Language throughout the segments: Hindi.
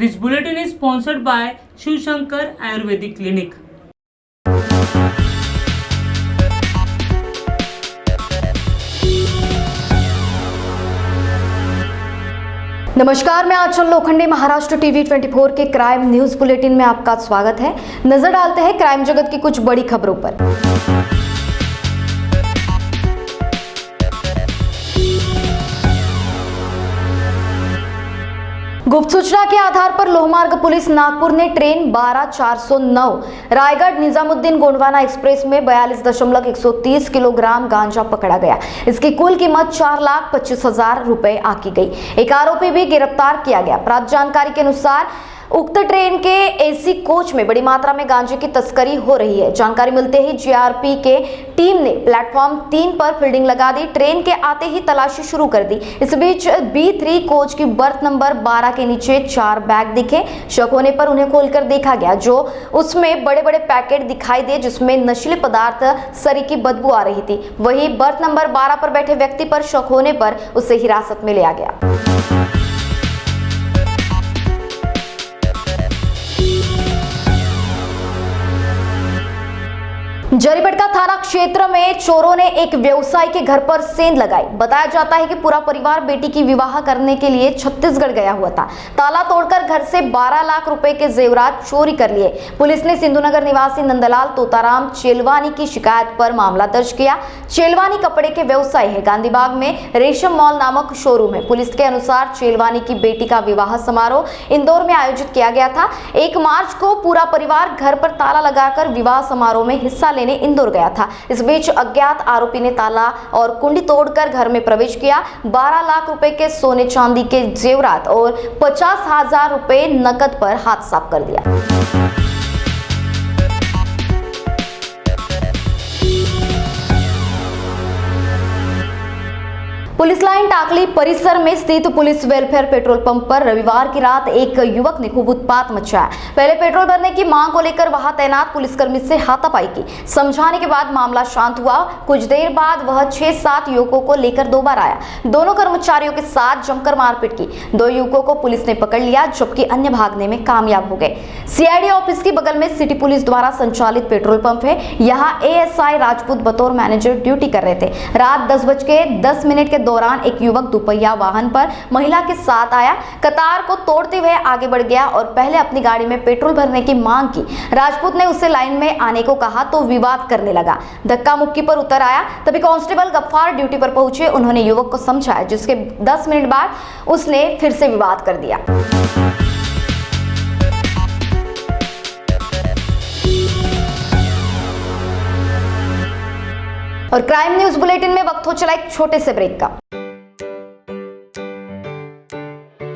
This bulletin is sponsored by Shiv Shankar Ayurvedic Clinic. नमस्कार, मैं आंचल लोखंडे महाराष्ट्र टीवी 24 के क्राइम न्यूज बुलेटिन में आपका स्वागत है। नजर डालते हैं क्राइम जगत की कुछ बड़ी खबरों पर। गुप्त सूचना के आधार पर लोहमार्ग पुलिस नागपुर ने ट्रेन 12409 रायगढ़ निजामुद्दीन गोंडवाना एक्सप्रेस में 42.130 किलोग्राम गांजा पकड़ा गया। इसकी कुल कीमत 4,25,000 रुपए आकी गई। एक आरोपी भी गिरफ्तार किया गया। प्राप्त जानकारी के अनुसार उक्त ट्रेन के एसी कोच में बड़ी मात्रा में गांजे की तस्करी हो रही है। जानकारी मिलते ही जीआरपी के टीम ने प्लेटफॉर्म 3 पर फील्डिंग लगा दी। ट्रेन के आते ही तलाशी शुरू कर दी। इस बीच B3 कोच की बर्थ नंबर 12 के नीचे 4 बैग दिखे। शक होने पर उन्हें खोलकर देखा गया, जो उसमें बड़े बड़े पैकेट दिखाई दिए जिसमें नशीले पदार्थ सरी की बदबू आ रही थी। वही बर्थ नंबर 12 पर बैठे व्यक्ति पर शक होने पर उसे हिरासत में लिया गया। जरीबटका थाना क्षेत्र में चोरों ने एक व्यवसायी के घर पर सेंध लगाई। बताया जाता है कि पूरा परिवार बेटी की विवाह करने के लिए छत्तीसगढ़ गया हुआ था। ताला तोड़कर घर से 12 लाख रुपए के जेवरात चोरी कर लिए। पुलिस ने सिंधुनगर निवासी नंदलाल तोताराम चेलवानी की शिकायत पर मामला दर्ज किया। चेलवानी कपड़े के व्यवसायी है। गांधीबाग में रेशम मॉल नामक शोरूम है। पुलिस के अनुसार चेलवानी की बेटी का विवाह समारोह इंदौर में आयोजित किया गया था। 1 मार्च को पूरा परिवार घर पर ताला लगाकर विवाह समारोह में हिस्सा लेने इंदौर गया था। इस बीच अज्ञात आरोपी ने ताला और कुंडी तोड़कर घर में प्रवेश किया। 12 लाख रुपए के सोने चांदी के जेवरात और 50,000 रुपए नकद पर हाथ साफ कर दिया। पुलिस लाइन टाकली परिसर में स्थित पुलिस वेलफेयर पेट्रोल पंप पर रविवार की रात एक युवक ने खूब उत्पात मचाया। पहले पेट्रोल भरने की मांग को लेकर वहां तैनात पुलिसकर्मी से हाथापाई की। समझाने के बाद मामला शांत हुआ। कुछ देर बाद वह 6-7 युवकों को लेकर 2 बार आया। दोनों कर्मचारियों के साथ जमकर मारपीट की। 2 युवकों को पुलिस ने पकड़ लिया, जबकि अन्य भागने में कामयाब हो गए। सीआईडी ऑफिस के बगल में सिटी पुलिस द्वारा संचालित पेट्रोल पंप है। यहाँ एएसआई राजपूत बतौर मैनेजर ड्यूटी कर रहे थे। रात 10:10 के दौरान एक युवक दुपहिया वाहन पर महिला के साथ आया। कतार को तोड़ते हुए आगे बढ़ गया और पहले अपनी गाड़ी में पेट्रोल भरने की मांग की। राजपूत ने उससे लाइन में आने को कहा तो विवाद करने लगा। धक्का मुक्की पर उतर आया। तभी कांस्टेबल गफ्फार ड्यूटी पर पहुंचे। उन्होंने युवक को समझाया, जिसके 10 मिनट बाद उसने फिर से विवाद कर दिया। और क्राइम न्यूज बुलेटिन में वक्त हो चला एक छोटे से ब्रेक का।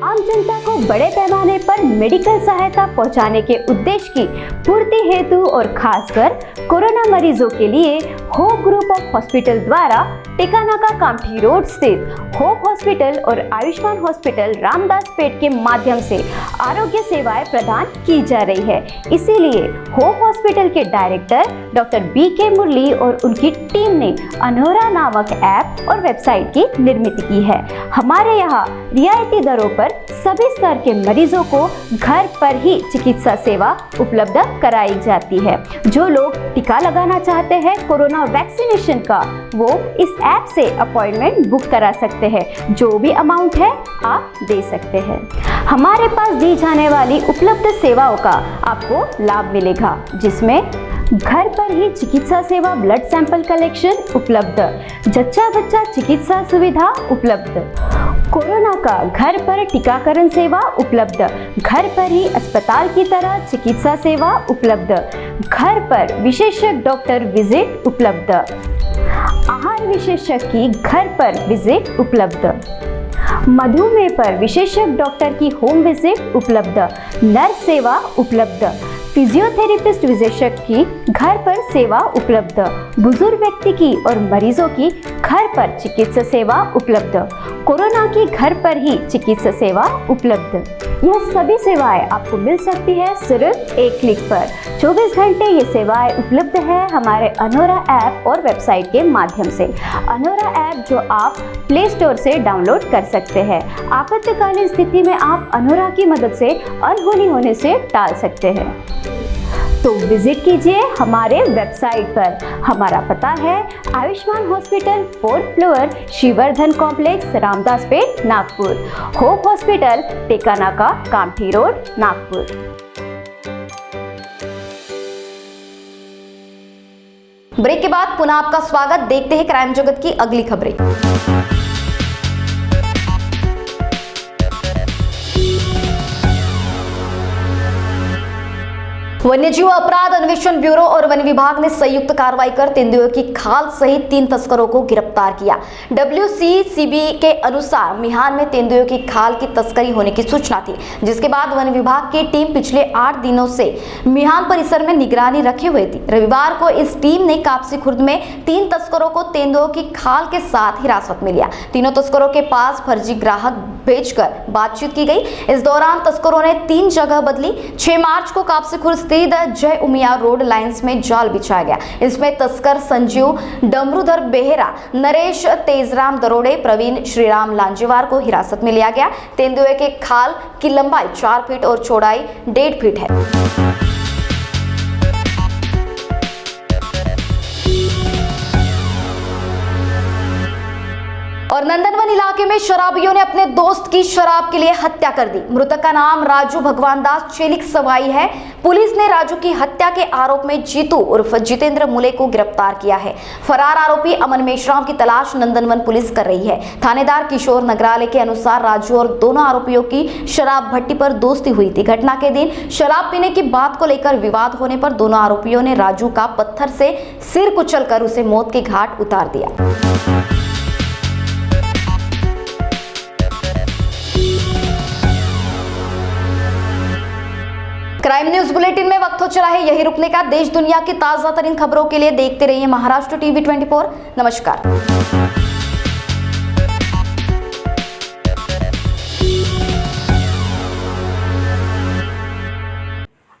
आम जनता को बड़े पैमाने पर मेडिकल सहायता पहुंचाने के उद्देश्य की पूर्ति हेतु और खासकर कोरोना मरीजों के लिए होप ग्रुप ऑफ हॉस्पिटल द्वारा टिकानाका कामठी रोड स्थित होप हॉस्पिटल और आयुष्मान हॉस्पिटल रामदास पेट के माध्यम से आरोग्य सेवाएं प्रदान की जा रही है। इसीलिए होप हॉस्पिटल के डायरेक्टर डॉक्टर BK मुरली और उनकी टीम ने अनोरा नामक ऐप और वेबसाइट की निर्मित की है। हमारे यहाँ रियायती दरों पर सभी स्तर के मरीजों को घर पर ही चिकित्सा सेवा उपलब्ध कराई जाती है। जो लोग टीका लगाना चाहते हैं कोरोना वैक्सीनेशन का, वो इस ऐप से अपॉइंटमेंट बुक करा सकते हैं। जो भी अमाउंट है आप दे सकते हैं। हमारे पास दी जाने वाली उपलब्ध सेवाओं का आपको लाभ मिलेगा, जिसमें घर पर ही चिकित्सा सेवा, ब्लड सैंपल कलेक्शन उपलब्ध, जच्चा बच्चा चिकित्सा सुविधा उपलब्ध, कोरोना का घर पर टीकाकरण सेवा उपलब्ध, घर पर ही अस्पताल की तरह चिकित्सा सेवा उपलब्ध, घर पर विशेषज्ञ डॉक्टर विजिट उपलब्ध, आहार विशेषज्ञ की घर पर विजिट उपलब्ध, मधुमेह पर विशेषज्ञ डॉक्टर की होम विजिट उपलब्ध, नर्स सेवा उपलब्ध, फिजियोथेरेपिस्ट विशेषज्ञ की घर पर सेवा उपलब्ध, बुजुर्ग व्यक्ति की और मरीजों की घर पर चिकित्सा सेवा उपलब्ध, कोरोना की घर पर ही चिकित्सा सेवा उपलब्ध। यह सभी सेवाएं आपको मिल सकती है सिर्फ एक क्लिक पर। 24 घंटे ये सेवाएं उपलब्ध है हमारे अनोरा ऐप और वेबसाइट के माध्यम से। अनोरा ऐप जो आप प्ले स्टोर से डाउनलोड कर सकते हैं। आपातकालीन स्थिति में आप अनोरा की मदद से अनहोनी होने से टाल सकते हैं। तो विजिट कीजिए हमारे वेबसाइट पर। हमारा पता है Ayushman hospital 4th floor, Shrivardhan complex, Ramdaspeth, Nagpur. Hope hospital, Tekanaka, Kamptee road, Nagpur. Break के बाद पुनः आपका स्वागत। देखते हैं क्राइम जगत की अगली खबरें। वन्यजीव अपराध अन्वेषण ब्यूरो और वन विभाग ने संयुक्त कार्रवाई कर तेंदुए की खाल सहित 3 तस्करों को गिरफ्तार किया। WCCB के अनुसार मिहान में तेंदुए की खाल की तस्करी होने की सूचना थी, जिसके बाद वन विभाग की टीम पिछले 8 दिनों से मिहान परिसर में निगरानी रखे हुए थी। रविवार को इस टीम ने कापसी खुर्द में 3 तस्करों को तेंदुओं की खाल के साथ हिरासत में लिया। तीनों तस्करों के पास फर्जी ग्राहक भेजकर बातचीत की गई। इस दौरान तस्करों ने 3 जगह बदली। 6 मार्च को कापसी खुर्द जय उमिया रोड लाइंस में जाल बिछाया गया। इसमें तस्कर संजीव डमरूधर बेहरा, नरेश तेजराम दरोड़े, प्रवीण श्रीराम लांजेवार को हिरासत में लिया गया। तेंदुए के खाल की लंबाई 4 फीट और चौड़ाई 1.5 फीट है। और नंदनवन इलाके में शराबियों ने अपने दोस्त की शराब के लिए हत्या कर दी। मृतक का नाम राजू भगवान दास चेलिक सवाई है। पुलिस ने राजू की हत्या के आरोप में जीतू उर्फ जितेंद्र मुले को गिरफ्तार किया है। फरार आरोपी अमन मेश्राम की तलाश नंदनवन पुलिस कर रही है। थानेदार किशोर नगराले के अनुसार राजू और दोनों आरोपियों की शराब भट्टी पर दोस्ती हुई थी। घटना के दिन शराब पीने की बात को लेकर विवाद होने पर दोनों आरोपियों ने राजू का पत्थर से सिर कुचलकर उसे मौत के घाट उतार दिया। क्राइम न्यूज बुलेटिन में वक्त हो चला है यही रुकने का। देश दुनिया की ताजा तरीन खबरों के लिए देखते रहिए महाराष्ट्र टीवी 24। नमस्कार।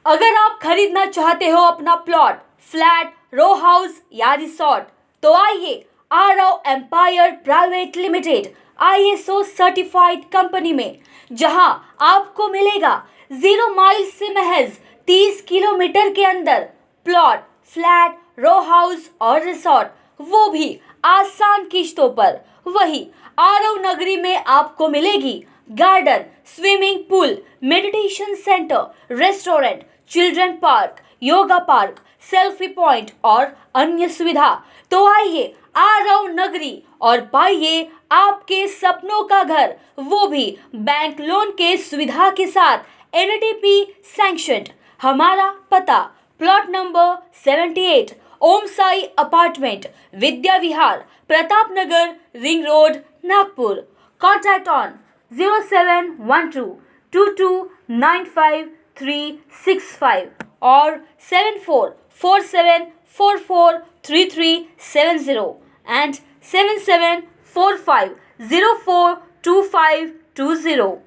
अगर आप खरीदना चाहते हो अपना प्लॉट, फ्लैट, रो हाउस या रिसोर्ट, तो आइए Aarav empire private limited ISO certified company में, जहां आपको मिलेगा 0 माइल से महज 30 किलोमीटर के अंदर प्लॉट, फ्लैट, रो हाउस और रिसोर्ट, वो भी आसान किश्तों पर। वही आरव नगरी में आपको मिलेगी garden, swimming pool, meditation centre, restaurant, children park, yoga park, selfie point और अन्य सुविधा। तो आइए आरव नगरी और पाइए आपके सपनों का घर, वो भी बैंक लोन के सुविधा के साथ, NTP सैंक्शनड। हमारा पता plot number 78, Om Sai apartment, Vidya Vihar, Pratap Nagar, ring road, Nagpur. Contact on 0712 2295 और 7447443370 and 7745042520।